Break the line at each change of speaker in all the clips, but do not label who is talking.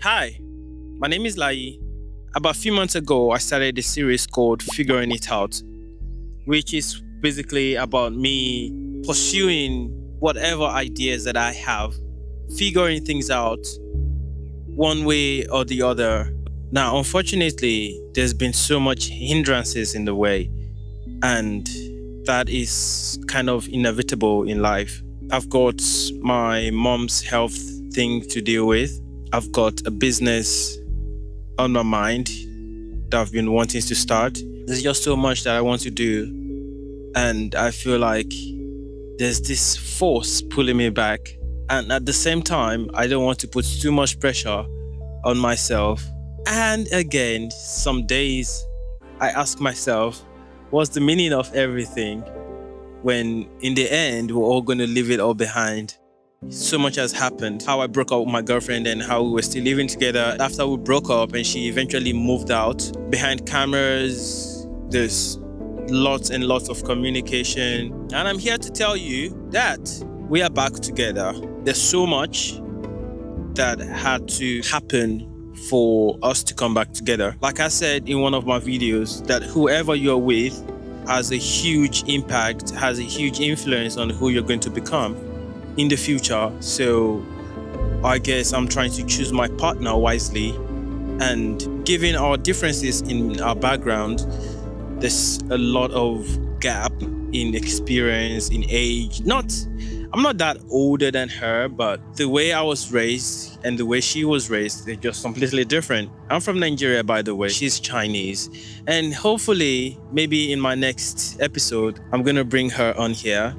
Hi, my name is Lai. About a few months ago, I started a series called Figuring It Out, which is basically about me pursuing whatever ideas that I have, figuring things out one way or the other. Now, unfortunately, there's been so much hindrances in the way, and that is kind of inevitable in life. I've got my mom's health thing to deal with. I've got a business on my mind that I've been wanting to start. There's just so much that I want to do. And I feel like there's this force pulling me back. And at the same time, I don't want to put too much pressure on myself. And again, some days I ask myself, what's the meaning of everything when in the end we're all going to leave it all behind? So much has happened. How I broke up with my girlfriend and how we were still living together after we broke up and she eventually moved out. Behind cameras, there's lots and lots of communication. And I'm here to tell you that we are back together. There's so much that had to happen for us to come back together. Like I said in one of my videos, that whoever you're with has a huge impact, has a huge influence on who you're going to become in the future. So I guess I'm trying to choose my partner wisely, and given our differences in our background, there's a lot of gap in experience, in age. I'm not that older than her, but the way I was raised and the way she was raised, they're just completely different. I'm from Nigeria, by the way. She's Chinese. And hopefully, maybe in my next episode, I'm going to bring her on here.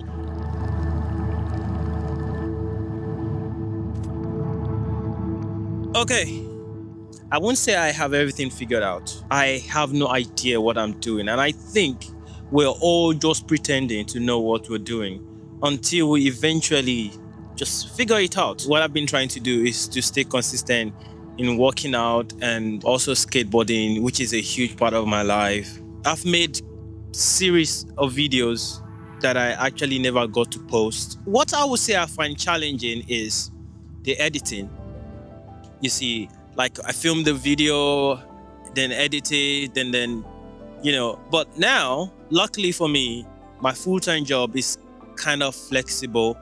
Okay, I won't say I have everything figured out. I have no idea what I'm doing. And I think we're all just pretending to know what we're doing until we eventually just figure it out. What I've been trying to do is to stay consistent in working out and also skateboarding, which is a huge part of my life. I've made series of videos that I actually never got to post. What I would say I find challenging is the editing. You see, like I filmed the video, then edit it, and then, but now, luckily for me, my full-time job is kind of flexible.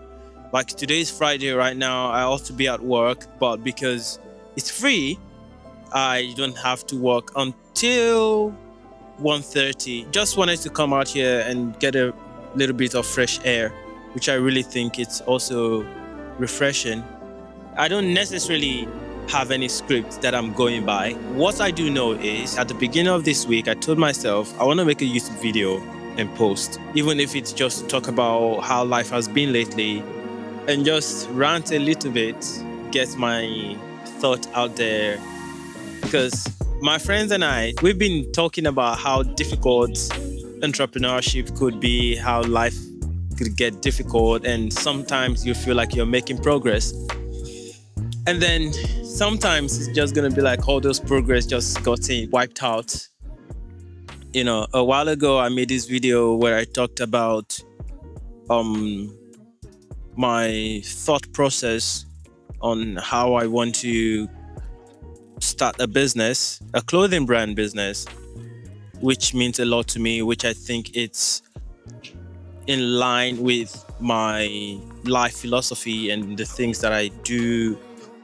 Like today's Friday right now, I ought to be at work, but because it's free, I don't have to work until 1:30. Just wanted to come out here and get a little bit of fresh air, which I really think it's also refreshing. I don't necessarily have any script that I'm going by. What I do know is at the beginning of this week, I told myself I want to make a YouTube video and post, even if it's just to talk about how life has been lately and just rant a little bit, get my thought out there. Because my friends and I, we've been talking about how difficult entrepreneurship could be, how life could get difficult, and sometimes you feel like you're making progress. And then sometimes it's just going to be like all those progress just got wiped out. A while ago, I made this video where I talked about my thought process on how I want to start a business, a clothing brand business, which means a lot to me, which I think it's in line with my life philosophy and the things that I do,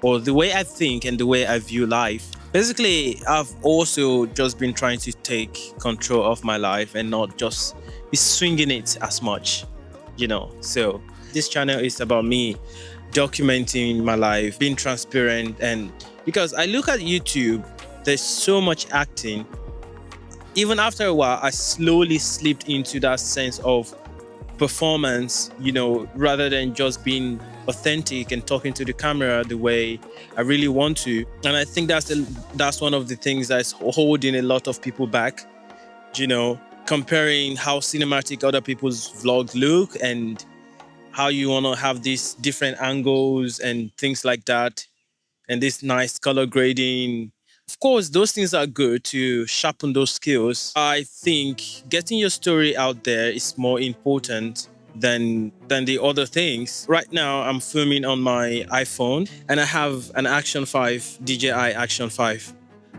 or the way I think and the way I view life. Basically, I've also just been trying to take control of my life and not just be swinging it as much, So this channel is about me documenting my life, being transparent. And because I look at YouTube, there's so much acting. Even after a while, I slowly slipped into that sense of performance, rather than just being authentic and talking to the camera the way I really want to. And I think that's one of the things that's holding a lot of people back, comparing how cinematic other people's vlogs look and how you want to have these different angles and things like that, and this nice color grading. Of course, those things are good to sharpen those skills. I think getting your story out there is more important than the other things. Right now, I'm filming on my iPhone, and I have an Action 5 DJI Action 5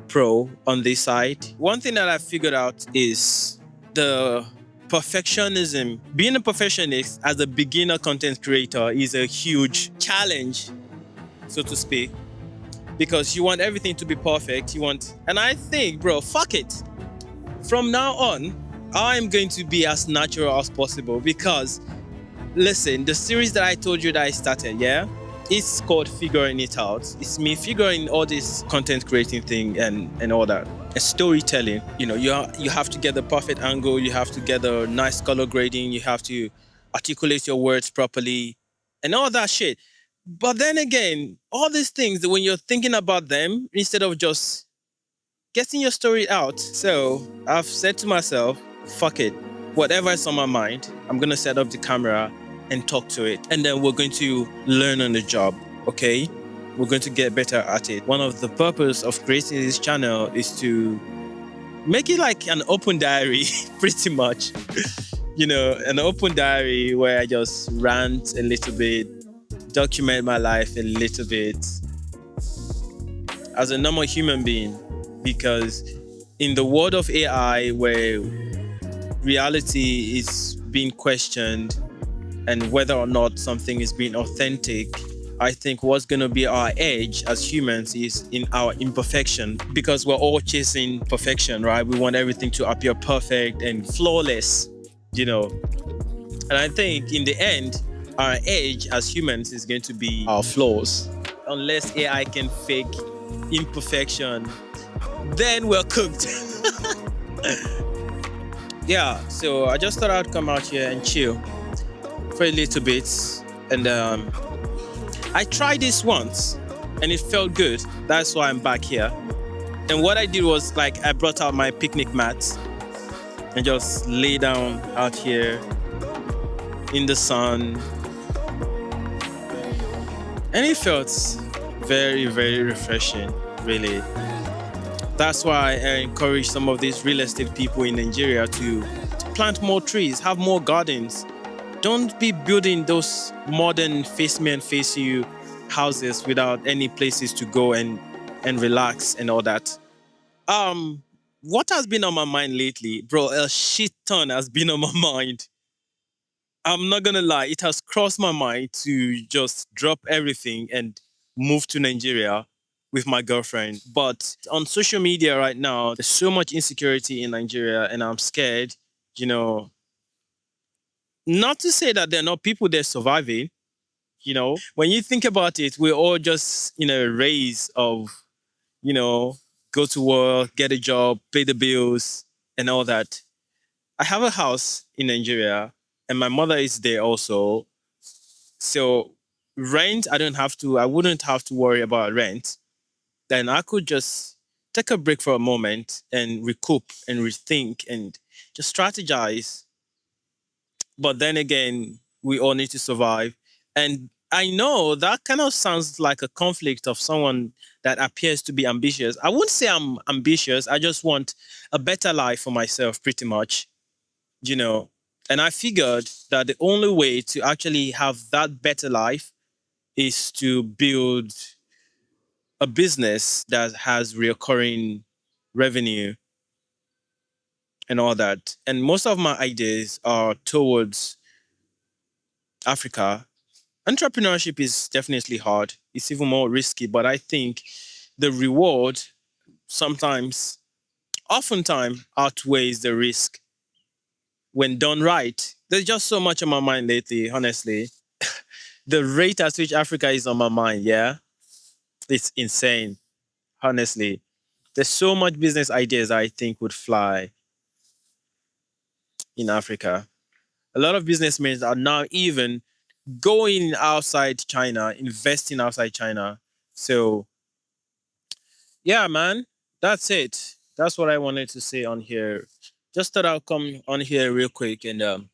Pro on this side. One thing that I figured out is the perfectionism. Being a perfectionist as a beginner content creator is a huge challenge, so to speak, because you want everything to be perfect. And I think, bro, fuck it. From now on, I'm going to be as natural as possible because, listen, the series that I told you that I started, yeah, it's called Figuring It Out. It's me figuring all this content creating thing and all that. And storytelling, you have to get the perfect angle, you have to get the nice color grading, you have to articulate your words properly, and all that shit. But then again, all these things, when you're thinking about them, instead of just getting your story out. So I've said to myself, fuck it. Whatever is on my mind, I'm going to set up the camera and talk to it. And then we're going to learn on the job, okay? We're going to get better at it. One of the purpose of creating this channel is to make it like an open diary, pretty much. An open diary where I just rant a little bit, document my life a little bit as a normal human being. Because in the world of AI, where reality is being questioned and whether or not something is being authentic, I think what's going to be our edge as humans is in our imperfection, because we're all chasing perfection, right? We want everything to appear perfect and flawless, And I think in the end, our edge as humans is going to be our flaws. Unless AI can fake imperfection, then we're cooked. Yeah, so I just thought I'd come out here and chill for a little bit. And I tried this once and it felt good. That's why I'm back here. And what I did was, like, I brought out my picnic mat and just lay down out here in the sun. And it felt very, very refreshing, really. That's why I encourage some of these real estate people in Nigeria to plant more trees, have more gardens. Don't be building those modern face me and face you houses without any places to go and relax and all that. What has been on my mind lately, bro? A shit ton has been on my mind. I'm not gonna lie, it has crossed my mind to just drop everything and move to Nigeria with my girlfriend. But on social media right now, there's so much insecurity in Nigeria, and I'm scared, you know. Not to say that there are not people there surviving, When you think about it, we're all just in a race of, you know, go to work, get a job, pay the bills, and all that. I have a house in Nigeria, and my mother is there also. So rent, I wouldn't have to worry about rent. Then I could just take a break for a moment and recoup and rethink and just strategize. But then again, we all need to survive. And I know that kind of sounds like a conflict of someone that appears to be ambitious. I wouldn't say I'm ambitious. I just want a better life for myself, pretty much, you know. And I figured that the only way to actually have that better life is to build a business that has recurring revenue and all that. And most of my ideas are towards Africa. Entrepreneurship is definitely hard. It's even more risky, but I think the reward sometimes, oftentimes, outweighs the risk when done right. There's just so much on my mind lately, honestly. The rate at which Africa is on my mind, yeah, it's insane, honestly. There's so much business ideas I think would fly in Africa. A lot of businessmen are now even going outside China, investing outside China. So, yeah, man, that's it. That's what I wanted to say on here. Just thought I'll come on here real quick and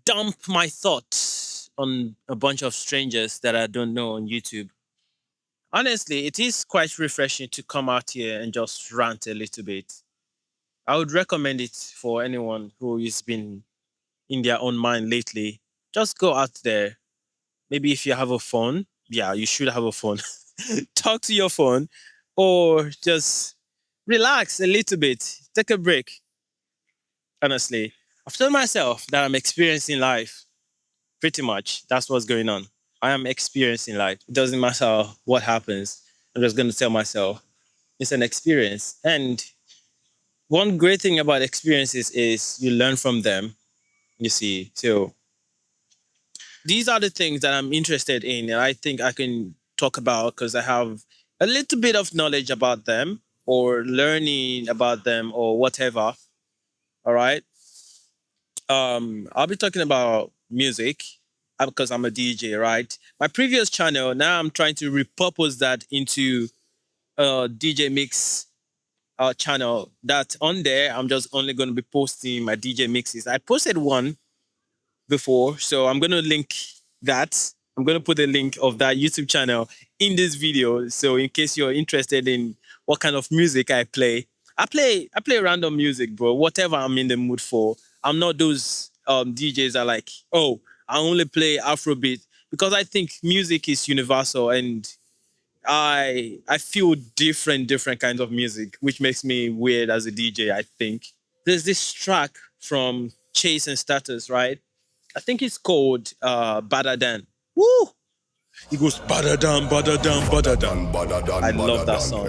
dump my thoughts on a bunch of strangers that I don't know on YouTube. Honestly, it is quite refreshing to come out here and just rant a little bit. I would recommend it for anyone who has been in their own mind lately, just go out there. Maybe if you have a phone, yeah, you should have a phone. Talk to your phone or just relax a little bit. Take a break. Honestly, I've told myself that I'm experiencing life. Pretty much. That's what's going on. I am experiencing life. It doesn't matter what happens. I'm just going to tell myself it's an experience. And one great thing about experiences is you learn from them, you see. So these are the things that I'm interested in. And I think I can talk about because I have a little bit of knowledge about them or learning about them or whatever. All right. I'll be talking about music because I'm a DJ, right? My previous channel, now I'm trying to repurpose that into a DJ mix channel. That on there, I'm just only going to be posting my DJ mixes. I posted one before, so I'm going to link that. I'm going to put a link of that YouTube channel in this video. So in case you're interested in what kind of music I play random music, bro. Whatever I'm in the mood for. I'm not those DJs that are like, oh, I only play Afrobeat because I think music is universal and I feel different kinds of music, which makes me weird as a DJ, I think. There's this track from Chase and Status, right? I think it's called Badadan. Woo! It goes Badadan, Badadan, Badadan. I love that song.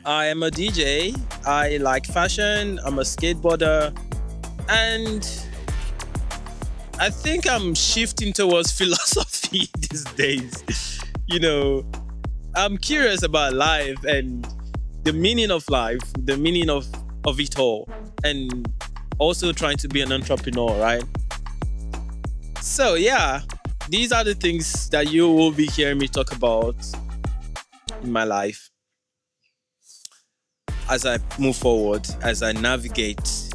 I am a DJ. I like fashion. I'm a skateboarder. And I think I'm shifting towards philosophy these days. You know, I'm curious about life and the meaning of life, the meaning of it all, and also trying to be an entrepreneur, right? So, yeah, these are the things that you will be hearing me talk about in my life as I move forward, as I navigate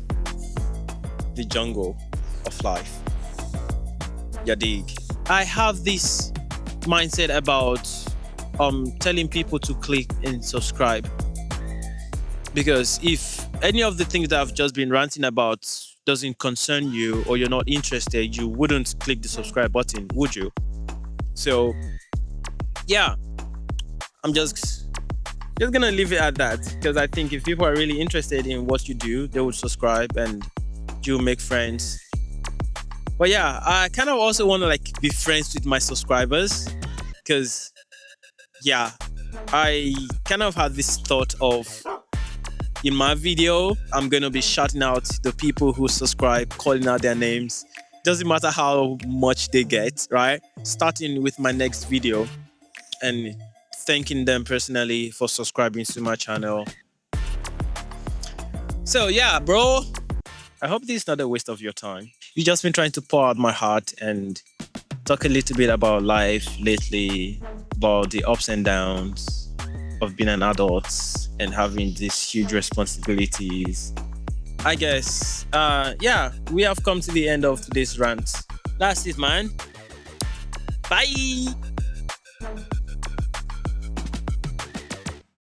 the jungle of life. Ya dig? I have this mindset about telling people to click and subscribe. Because if any of the things that I've just been ranting about doesn't concern you or you're not interested, you wouldn't click the subscribe button, would you? So, yeah, I'm just gonna leave it at that because I think if people are really interested in what you do, they would subscribe and you'll make friends. But yeah, I kind of also want to like be friends with my subscribers because yeah, I kind of had this thought of in my video, I'm going to be shouting out the people who subscribe, calling out their names. Doesn't matter how much they get, right? Starting with my next video and thanking them personally for subscribing to my channel. So yeah, bro, I hope this is not a waste of your time. You've just been trying to pour out my heart and talk a little bit about life lately, about the ups and downs of being an adult and having these huge responsibilities. I guess, yeah, we have come to the end of today's rant. That's it, man. Bye.